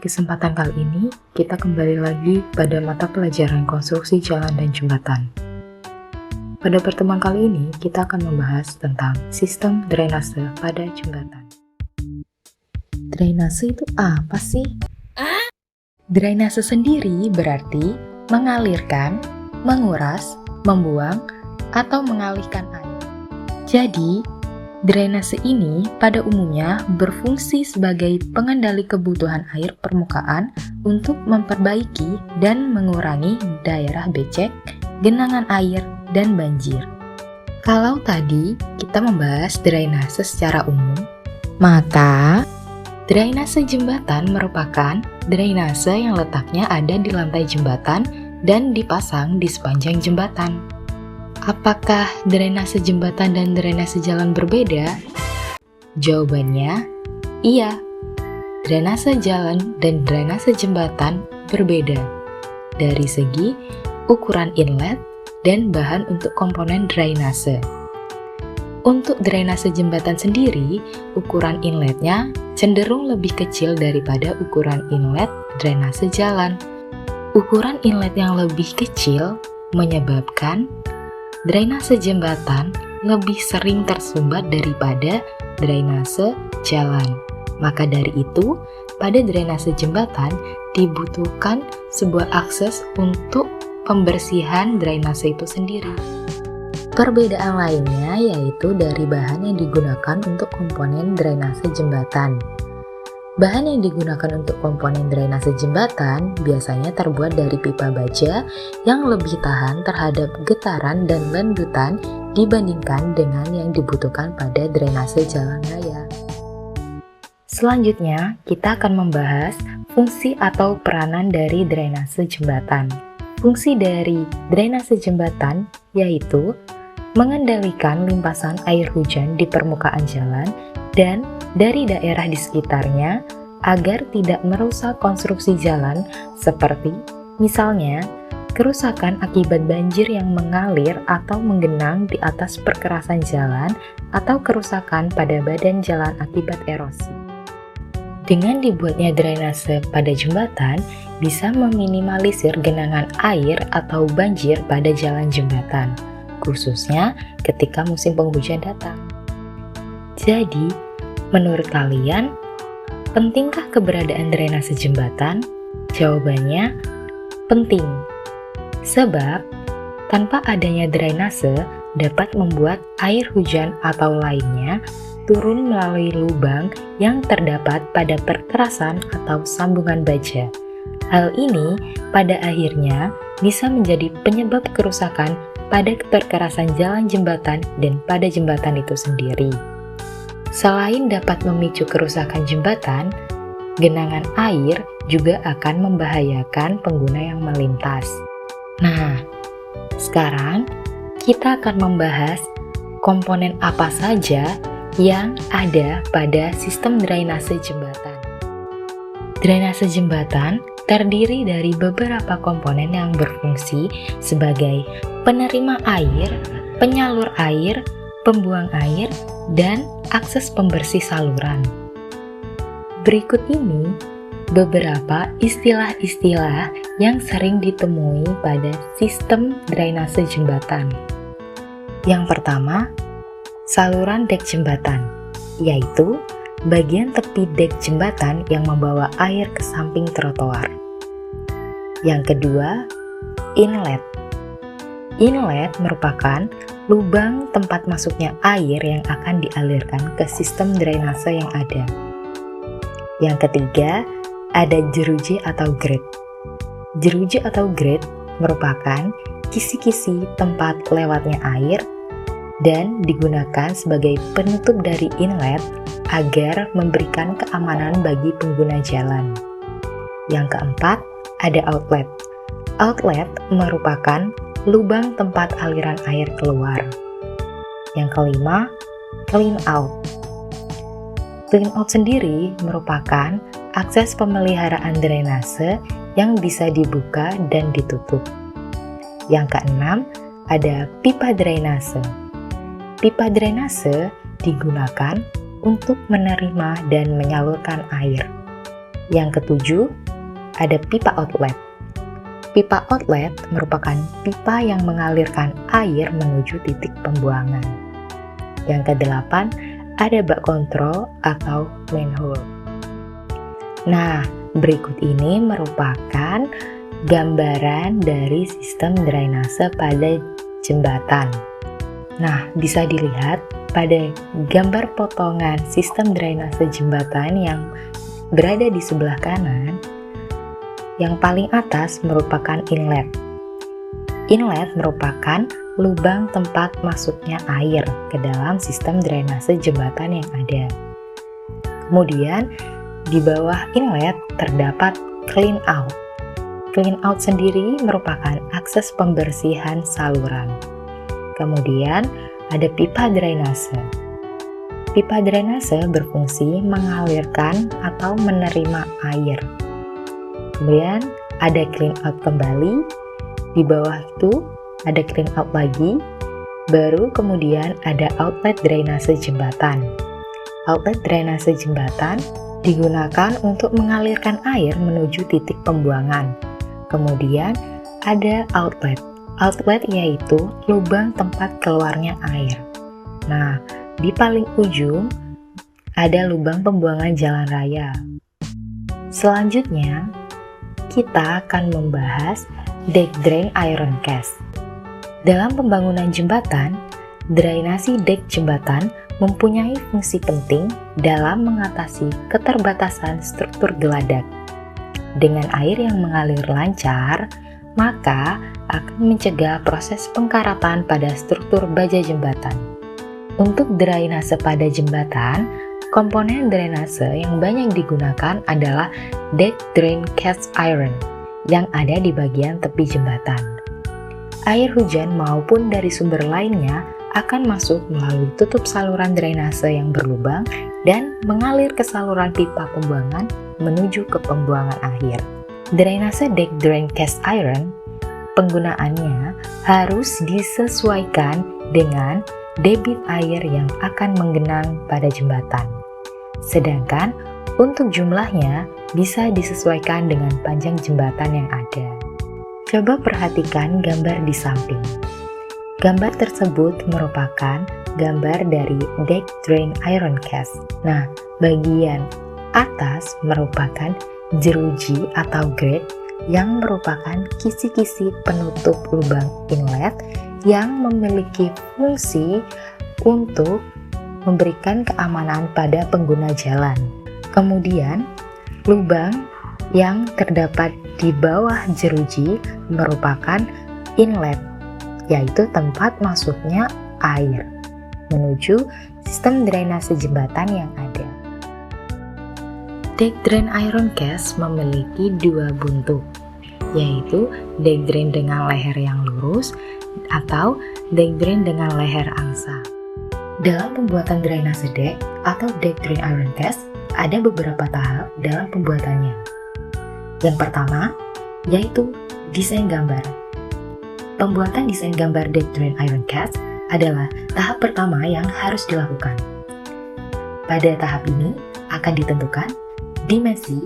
kesempatan kali ini, kita kembali lagi pada mata pelajaran konstruksi jalan dan jembatan. Pada pertemuan kali ini, kita akan membahas tentang sistem drainase pada jembatan. Drainase itu apa sih? Drainase sendiri berarti mengalirkan, menguras, membuang, atau mengalihkan air. Jadi, drainase ini pada umumnya berfungsi sebagai pengendali kebutuhan air permukaan untuk memperbaiki dan mengurangi daerah becek, genangan air, dan banjir. Kalau tadi kita membahas drainase secara umum, maka drainase jembatan merupakan drainase yang letaknya ada di lantai jembatan dan dipasang di sepanjang jembatan. Apakah drainase jembatan dan drainase jalan berbeda? Jawabannya, iya. Drainase jalan dan drainase jembatan berbeda dari segi ukuran inlet dan bahan untuk komponen drainase. Untuk drainase jembatan sendiri, ukuran inletnya cenderung lebih kecil daripada ukuran inlet drainase jalan. Ukuran inlet yang lebih kecil menyebabkan drainase jembatan lebih sering tersumbat daripada drainase jalan. Maka dari itu, pada drainase jembatan dibutuhkan sebuah akses untuk pembersihan drainase itu sendiri. Perbedaan lainnya yaitu dari bahan yang digunakan untuk komponen drainase jembatan. Bahan yang digunakan untuk komponen drainase jembatan biasanya terbuat dari pipa baja yang lebih tahan terhadap getaran dan lendutan dibandingkan dengan yang dibutuhkan pada drainase jalan raya. Selanjutnya, kita akan membahas fungsi atau peranan dari drainase jembatan. Fungsi dari drainase jembatan yaitu mengendalikan limpasan air hujan di permukaan jalan dan dari daerah di sekitarnya agar tidak merusak konstruksi jalan seperti misalnya kerusakan akibat banjir yang mengalir atau menggenang di atas perkerasan jalan atau kerusakan pada badan jalan akibat erosi. Dengan dibuatnya drainase pada jembatan bisa meminimalisir genangan air atau banjir pada jalan jembatan, khususnya ketika musim penghujan datang. Jadi, menurut kalian, pentingkah keberadaan drainase jembatan? Jawabannya, penting. Sebab, tanpa adanya drainase dapat membuat air hujan atau lainnya turun melalui lubang yang terdapat pada perkerasan atau sambungan baja. Hal ini pada akhirnya bisa menjadi penyebab kerusakan pada perkerasan jalan jembatan dan pada jembatan itu sendiri. Selain dapat memicu kerusakan jembatan, genangan air juga akan membahayakan pengguna yang melintas. Nah, sekarang kita akan membahas komponen apa saja yang ada pada sistem drainase jembatan. Drainase jembatan terdiri dari beberapa komponen yang berfungsi sebagai penerima air, penyalur air, pembuang air, dan akses pembersih saluran. Berikut ini beberapa istilah-istilah yang sering ditemui pada sistem drainase jembatan. Yang pertama, saluran dek jembatan, yaitu bagian tepi dek jembatan yang membawa air ke samping trotoar. Yang kedua, inlet. Inlet merupakan lubang tempat masuknya air yang akan dialirkan ke sistem drainase yang ada. Yang ketiga, ada jeruji atau grate. Jeruji atau grate merupakan kisi-kisi tempat lewatnya air dan digunakan sebagai penutup dari inlet agar memberikan keamanan bagi pengguna jalan. Yang keempat, ada outlet. Outlet merupakan lubang tempat aliran air keluar. Yang kelima, clean out. Clean out sendiri merupakan akses pemeliharaan drainase yang bisa dibuka dan ditutup. Yang keenam, ada pipa drainase. Pipa drainase digunakan untuk menerima dan menyalurkan air. Yang ketujuh, ada pipa outlet. Pipa outlet merupakan pipa yang mengalirkan air menuju titik pembuangan. Yang kedelapan, ada bak kontrol atau manhole. Nah, berikut ini merupakan gambaran dari sistem drainase pada jembatan. Nah, bisa dilihat pada gambar potongan sistem drainase jembatan yang berada di sebelah kanan. Yang paling atas merupakan inlet. Inlet merupakan lubang tempat masuknya air ke dalam sistem drainase jembatan yang ada. Kemudian, di bawah inlet terdapat clean out. Clean out sendiri merupakan akses pembersihan saluran. Kemudian, ada pipa drainase. Pipa drainase berfungsi mengalirkan atau menerima air. Kemudian, ada clean out kembali. Di bawah itu, ada clean out lagi. Baru kemudian ada outlet drainase jembatan. Outlet drainase jembatan digunakan untuk mengalirkan air menuju titik pembuangan. Kemudian ada outlet. Outlet yaitu lubang tempat keluarnya air. Nah, di paling ujung ada lubang pembuangan jalan raya. Selanjutnya, kita akan membahas deck drain iron cast. Dalam pembangunan jembatan, drainasi dek jembatan mempunyai fungsi penting dalam mengatasi keterbatasan struktur geladak. Dengan air yang mengalir lancar, maka akan mencegah proses pengkaratan pada struktur baja jembatan. Untuk drainase pada jembatan, komponen drainase yang banyak digunakan adalah deck drain cast iron yang ada di bagian tepi jembatan. Air hujan maupun dari sumber lainnya akan masuk melalui tutup saluran drainase yang berlubang dan mengalir ke saluran pipa pembuangan menuju ke pembuangan akhir. Drainase deck drain cast iron, penggunaannya harus disesuaikan dengan debit air yang akan menggenang pada jembatan. Sedangkan untuk jumlahnya bisa disesuaikan dengan panjang jembatan yang ada. Coba perhatikan gambar di samping. Gambar tersebut merupakan gambar dari deck drain iron cast. Nah, bagian atas merupakan jeruji atau grate yang merupakan kisi-kisi penutup lubang inlet yang memiliki fungsi untuk memberikan keamanan pada pengguna jalan. Kemudian, lubang yang terdapat di bawah jeruji merupakan inlet, yaitu tempat masuknya air menuju sistem drainase jembatan yang ada. Deck drain iron cast memiliki dua bentuk, yaitu deck drain dengan leher yang lurus atau deck drain dengan leher angsa. Dalam pembuatan drainase deck atau deck drain iron cast, ada beberapa tahap dalam pembuatannya. Yang pertama, yaitu desain gambar. Pembuatan desain gambar deck drain iron cast adalah tahap pertama yang harus dilakukan. Pada tahap ini akan ditentukan dimensi,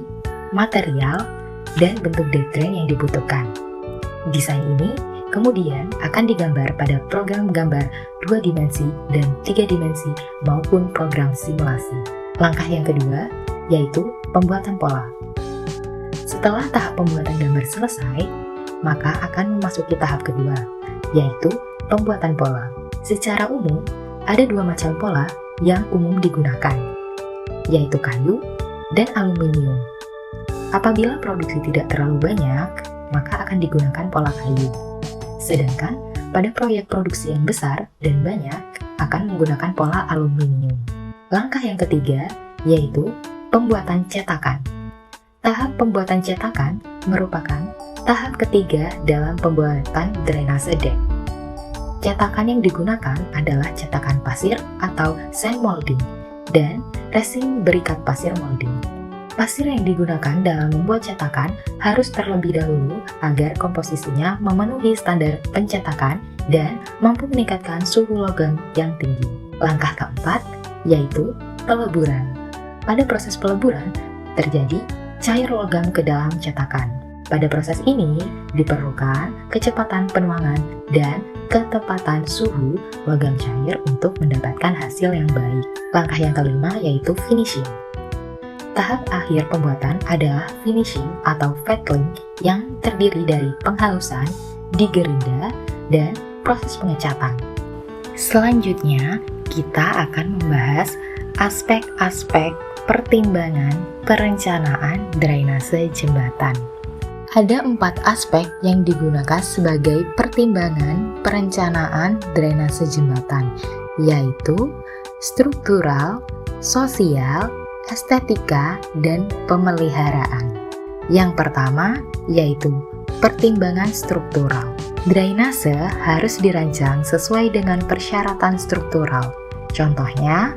material, dan bentuk deck drain yang dibutuhkan. Desain ini kemudian akan digambar pada program gambar 2 dimensi dan 3 dimensi maupun program simulasi. Langkah yang kedua yaitu pembuatan pola. Setelah tahap pembuatan gambar selesai, maka akan memasuki tahap kedua, yaitu pembuatan pola. Secara umum, ada 2 macam pola yang umum digunakan, yaitu kayu dan aluminium. Apabila produksi tidak terlalu banyak, maka akan digunakan pola kayu. Sedangkan pada proyek produksi yang besar dan banyak, akan menggunakan pola aluminium. Langkah yang ketiga yaitu pembuatan cetakan. Tahap pembuatan cetakan merupakan tahap ketiga dalam pembuatan drainase deck. Cetakan yang digunakan adalah cetakan pasir atau sand molding dan resin berikat pasir molding. Pasir yang digunakan dalam membuat cetakan harus terlebih dahulu agar komposisinya memenuhi standar pencetakan dan mampu meningkatkan suhu logam yang tinggi. Langkah keempat yaitu peleburan. Pada proses peleburan terjadi cair logam ke dalam cetakan. Pada proses ini diperlukan kecepatan penuangan dan ketepatan suhu logam cair untuk mendapatkan hasil yang baik. Langkah yang kelima yaitu finishing. Tahap akhir pembuatan adalah finishing atau fettling yang terdiri dari penghalusan, digerinda, dan proses pengecatan. Selanjutnya, kita akan membahas aspek-aspek pertimbangan perencanaan drainase jembatan. Ada 4 aspek yang digunakan sebagai pertimbangan perencanaan drainase jembatan, yaitu struktural, sosial, estetika, dan pemeliharaan. Yang pertama yaitu pertimbangan struktural. Drainase harus dirancang sesuai dengan persyaratan struktural. Contohnya,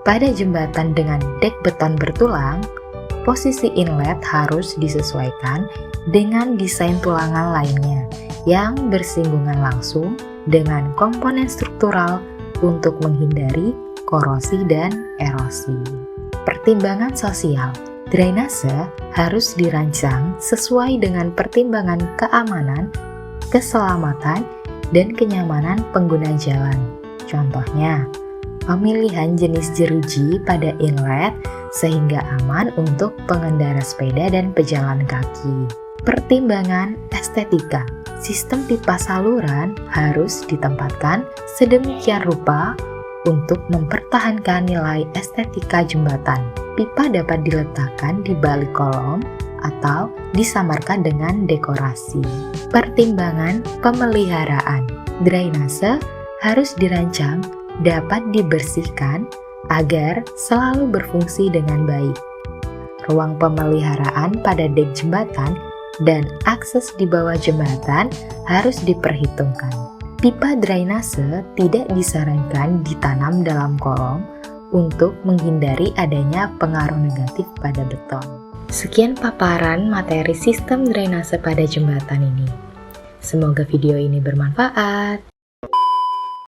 pada jembatan dengan dek beton bertulang, posisi inlet harus disesuaikan dengan desain tulangan lainnya yang bersinggungan langsung dengan komponen struktural untuk menghindari korosi dan erosi. Pertimbangan sosial. Drainase harus dirancang sesuai dengan pertimbangan keamanan, keselamatan, dan kenyamanan pengguna jalan. Contohnya, pemilihan jenis jeruji pada inlet sehingga aman untuk pengendara sepeda dan pejalan kaki. Pertimbangan estetika. Sistem pipa saluran harus ditempatkan sedemikian rupa untuk mempertahankan nilai estetika jembatan. Pipa dapat diletakkan di balik kolom atau disamarkan dengan dekorasi. Pertimbangan pemeliharaan. Drainase harus dirancang dapat dibersihkan agar selalu berfungsi dengan baik. Ruang pemeliharaan pada dek jembatan dan akses di bawah jembatan harus diperhitungkan. Pipa drainase tidak disarankan ditanam dalam kolom untuk menghindari adanya pengaruh negatif pada beton. Sekian paparan materi sistem drainase pada jembatan ini. Semoga video ini bermanfaat.